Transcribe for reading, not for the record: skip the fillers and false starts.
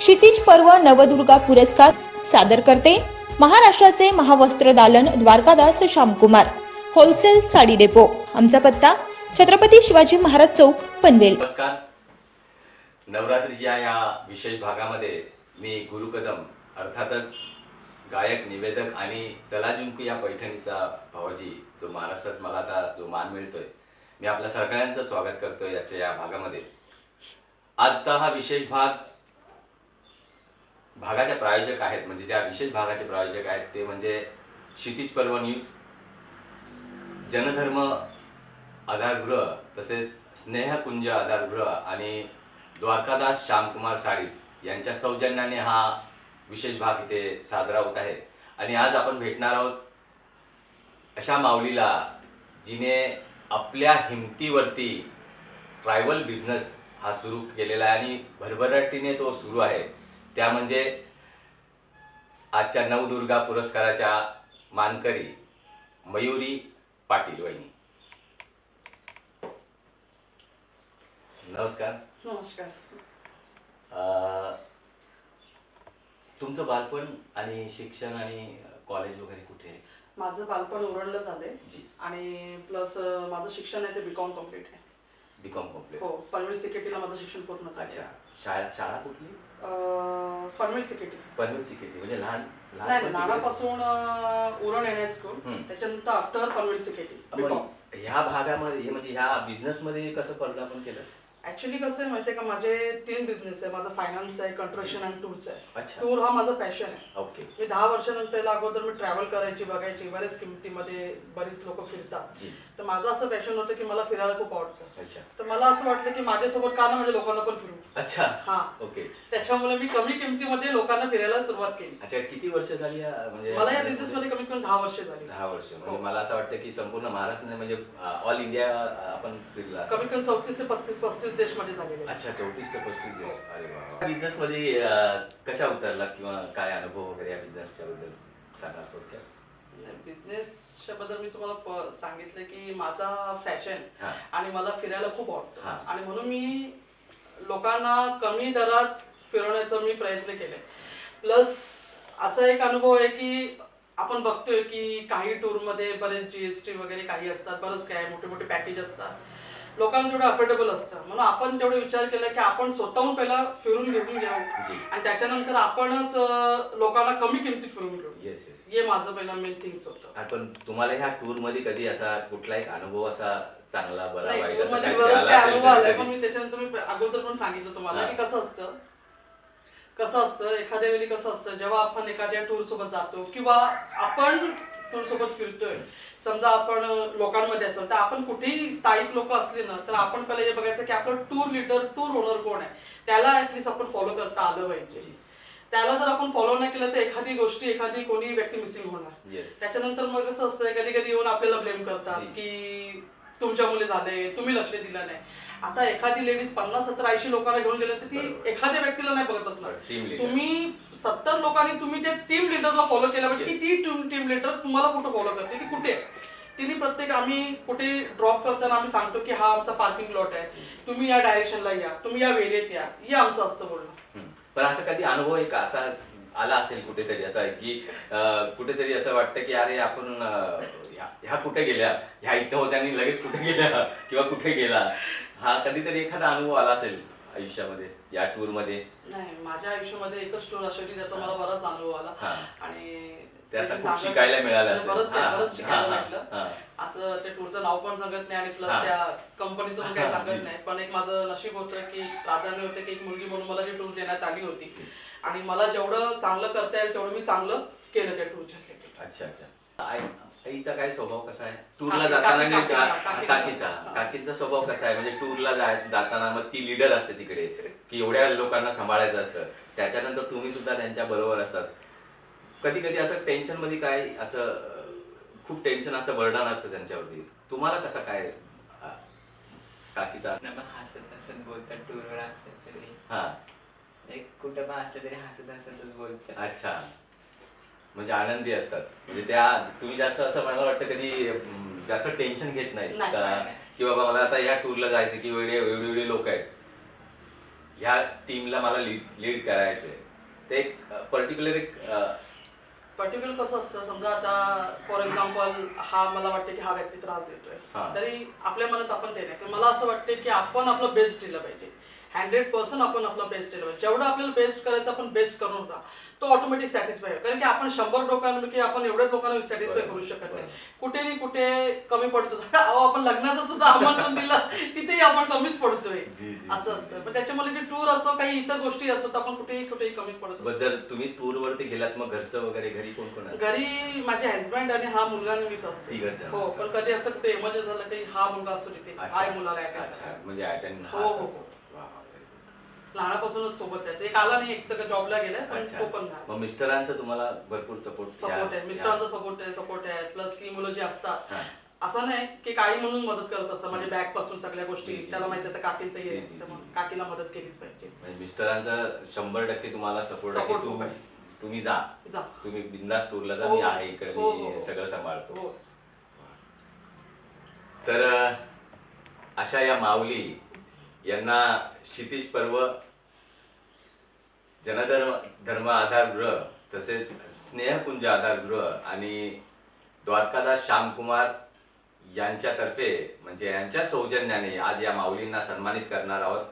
क्षितिज पर्व नवदुर्गा पुरस्कार सादर करते महाराष्ट्राचे महावस्त्रदालन द्वारकादास श्यामकुमार होलसेल साडी डेपो। आमचा पत्ता छत्रपती शिवाजी महाराज चौक पनवेल। नमस्कार। नवरात्रीच्या या विशेष भागामध्ये मी गुरु कदम अर्थातच गायक निवेदक आणि चला जिंकू या पैठणीचा भावजी जो महाराष्ट्रात मला आता जो मान मिळतोय, मी आपल्या सगळ्यांचं स्वागत करतोय याच्या या भागामध्ये। आजचा हा विशेष भागाचे प्रायोजक आहेत, म्हणजे ज्या विशेष भागाचे प्रायोजक आहेत ते म्हणजे क्षितिज पर्व न्यूज, जनधर्म आधारगृह, तसेच स्नेहकुंज आधारगृह आणि द्वारकादास श्यामकुमार साडीज यांच्या सौजन्याने हा विशेष भाग इथे साजरा होत आहे। आणि आज आपण भेटणार आहोत अशा माऊलीला जिने आपल्या हिमतीवरती ट्रायबल बिझनेस हा सुरू केलेला आहे आणि भरभराटीने तो सुरू आहे। त्या म्हणजे आजच्या नवदुर्गा पुरस्काराच्या मानकरी मयुरी पाटील वहिनी। नमस्कार। नमस्कार। तुमचं बालपण आणि शिक्षण आणि कॉलेज वगैरे कुठे आहे? माझं बालपण उरणला झालंय आणि प्लस माझं शिक्षण आहे ते बीकॉम कम्प्लीट आहे। B Com complete? हो, पनवेल सिकेटीला माझं शिक्षण पूर्ण झालं। अच्छा, शाळा कुठली? पनवेल सिकेटी। पनवेल सिकेटी म्हणजे लहान नाही, लहानापासून उरण एन एस स्कूल, त्याच्यानंतर आफ्टर पनवेल सिकेटी बीकॉम। ह्या भागामध्ये म्हणजे ह्या बिझनेस मध्ये कसं पदार्पण केलं? ऍक्च्युली कसं आहे माहितीये का, माझे 3 बिझनेस आहे। माझा फायनान्स आहे, कंस्ट्रक्शन आणि टूरचा आहे। अच्छा। टूर हा माझा पॅशन आहे। ओके। मी 10 वर्षानंतर अगोदर मी ट्रॅव्हल करायची, बघायची, बऱ्याच किमतीमध्ये बरीच लोक फिरतात, तर माझं असं पॅशन होतं की मला फिरायला खूप आवडतं। अच्छा। तर मला असं वाटलं की माझ्यासोबत का ना म्हणजे लोकांना पण फिरू। अच्छा। हा, ओके। त्याच्यामुळे मी कमी किमतीमध्ये लोकांना फिरायला सुरुवात केली। अच्छा, किती वर्ष झाली म्हणजे? मला या बिझनेस मध्ये कमीत कमी 10 वर्ष झाली। 10 वर्ष म्हणजे मला असं वाटतं की संपूर्ण महाराष्ट्र म्हणजे ऑल इंडिया आपण फिरला। कमीत कमी 34 ते 35 देश मध्ये झालेले। अच्छा, 34 ते 35 देश। अरे वा। बिझनेस मध्ये कशा उतरला किंवा काय अनुभव वगैरे या बिझनेसच्या बद्दल सांगा थोडक्यात? बिझनेसच्या बद्दल मी तुम्हाला सांगितलं की माझा फॅशन आणि मला फिरायला खूप आवडतं आणि म्हणून मी लोकांना कमी दरात फिरवण्याचा मी प्रयत्न केले। प्लस असा एक अनुभव आहे की आपण बघतोय की काही टूर मध्ये बरेच जीएसटी वगैरे काही असतात, बरंच काय मोठे मोठे पॅकेज असतात, लोकांना तेवढं अफोर्डेबल असतं। म्हणून आपण तेवढा विचार केला की आपण स्वतःहून पहिला फिरून घेऊन घेऊ आणि त्याच्यानंतर आपणच लोकांना कमी किमतीत फिरून घेऊ। हे माझं पहिला मेन थिंग्स होतं। पण तुम्हाला ह्या टूर मध्ये कधी असा कुठला एक अनुभव असा चांगला बरा वाईट असा अनुभव आलाय, पण मी त्याच्यानंतर मी अगोदर पण सांगितलं तुम्हाला की कसं असतं एखाद्या वेळी कसं असतं, जेव्हा आपण एखाद्या टूर सोबत जातो किंवा आपण टूर सोबत फिरतोय, समजा आपण लोकांमध्ये असतो, तर आपण कुठेही स्थायिक लोक असले ना, तर आपण पहिला हे बघायचं की आपलं टूर लीडर, टूर ओनर कोण आहे, त्याला ऍटलीस्ट आपण फॉलो करता आलं पाहिजे। त्याला जर आपण फॉलो नाही केलं तर एखादी कोणी व्यक्ती मिसिंग होणार। त्याच्यानंतर मग कसं असतं, कधी कधी येऊन आपल्याला ब्लेम करतात की तुमच्या मुले झाले, तुम्ही लक्ष दिलं नाही। आता एखादी लेडीज 50, 70, 80 लोकांना घेऊन गेले तर ती एखाद्या व्यक्तीला नाही बघत बसणार। तुम्ही 70 लोकांनी तुम्ही त्या टीम लिडरला फॉलो केलं पाहिजे की ती टीम लिडर तुम्हाला कुठं फॉलो करते, ती कुठे आहे। तिने प्रत्येक आम्ही कुठे ड्रॉप करताना आम्ही सांगतो की हा आमचा पार्किंग लॉट आहे, तुम्ही या डायरेक्शनला या, तुम्ही या वेळेत या, हे आमचं असतं बोलणं। पण असं कधी अनुभव एक असा आला असेल कुठेतरी असा की कुठेतरी असं वाटतं की अरे आपण ह्या कुठे गेल्या, ह्या इथं होत्या आणि लगेच कुठे गेल्या किंवा कुठे गेला, हा कधीतरी एखादा अनुभव आला असेल आयुष्यामध्ये या टूर मध्ये? नाही, माझ्या आयुष्यामध्ये एकच टूर अशी ज्याचा मला बराच अनुभव आला आणि त्यात खूप शिकायला मिळालं, बरंच शिकायला भेटलं। असं त्या टूरचं नाव पण सांगत नाही आणि प्लस त्या कंपनीचं पण काही सांगत नाही, पण एक माझं नशीब होतं की प्राधान्य होतं की एक मुलगी म्हणून मला जी टूर देण्यात आली होती आणि मला जेवढं चांगलं करता येईल तेवढं मी चांगलं केलं त्या टूरच्या रिलेटेड। अच्छा अच्छा। आईचा काय स्वभाव कसा आहे टूरला जाताना? काकींचा स्वभाव कसा आहे म्हणजे टूरला जाताना मग ती लीडर असते तिकडे की एवढ्या लोकांना सांभाळायचं असतं, त्याच्यानंतर तुम्ही सुद्धा त्यांच्या बरोबर असतात, कधी कधी असं टेन्शन मध्ये काय असं खूप टेन्शन असतं, बर्डन असतं त्यांच्यावरती, तुम्हाला कसा काय काकीचा? हसत हसत बोलतात टूरवर असतात तरी, कुठं पण असलं तरी हसत हसतच बोलतात। अच्छा, म्हणजे आनंदी असतात, म्हणजे त्या तुम्ही जास्त असं मला वाटतं कधी जास्त टेन्शन घेत नाही की बाबा मला आता या टूरला जायचं की एवढे लोक आहेत, ह्या टीमला मला लीड करायचंय, ते एक पर्टिक्युलर कसं असतं, समजा आता फॉर एक्झाम्पल हा मला वाटतं की हा व्यक्ती त्रास हा. देतोय, तरी आपल्या मनात आपण ते नाही, पण मला असं वाटतं की आपण आपलं बेस्ट दिलं पाहिजे. 100% आपण आपलं बेस्ट दिलं पाहिजे. जेवढं आपल्याला बेस्ट करायचं आपण बेस्ट करून होता तो ऑटोमॅटिक सॅटिस्फाय होईल. कारण की आपण 100 लोकांपैकी आपण एवढ्याच लोकांना सॅटिस्फाय करू शकत नाही. कुठे नाही कुठे कमी पडतो. अहो आपण लग्नाचं सुद्धा आमंत्रण दिलं तिथेही आपण कमीच पडतोय. असं असतं. पण त्याच्यामुळे ती टूर असो काही इतर गोष्टी असो तर आपण कुठेही कमी पडतो. जर तुम्ही टूर वरती गेलात मग घरचं वगैरे घरी कोण कोण असतं? घरी माझे हस्बंड आणि हा मुलगा आणि मीच असते. हो, पण कधी असं कुठे इमर्जन्सी झालं की हा मुलगा असतो तिथे, हा मुलाला अटेंड. म्हणजे अटेंड. हो हो हो, लहानापासूनच सोबत आहे. एक आला नाही, एक तर जॉबला गेलाय, पण तो पण नाही. मग मिस्टरांचा तुम्हाला भरपूर सपोर्ट आहे. मिस्टरांचा सपोर्ट आहे. प्लस ही मुलं जी असतात असं नाही की काही म्हणून मदत करत असतात. माझ्या बॅग पासून सगळ्या गोष्टी त्याला माहिती आहे काकींचं येईल, काकीला मदत केलीच पाहिजे. म्हणजे मिस्टरांचा 100% तुम्हाला सपोर्ट आहे की तुम्ही जा, तुम्ही बिंदास टूरला जा, मी आहे इकडे, मी सगळं सांभाळतो. तर अशा या माऊली यांना क्षितिज पर्व, जनधर्म आधारगृह, तसेच स्नेहकुंज आधारगृह आणि द्वारकादास श्यामकुमार यांच्यातर्फे म्हणजे यांच्या सौजन्याने आज या माऊलींना सन्मानित करणार आहोत.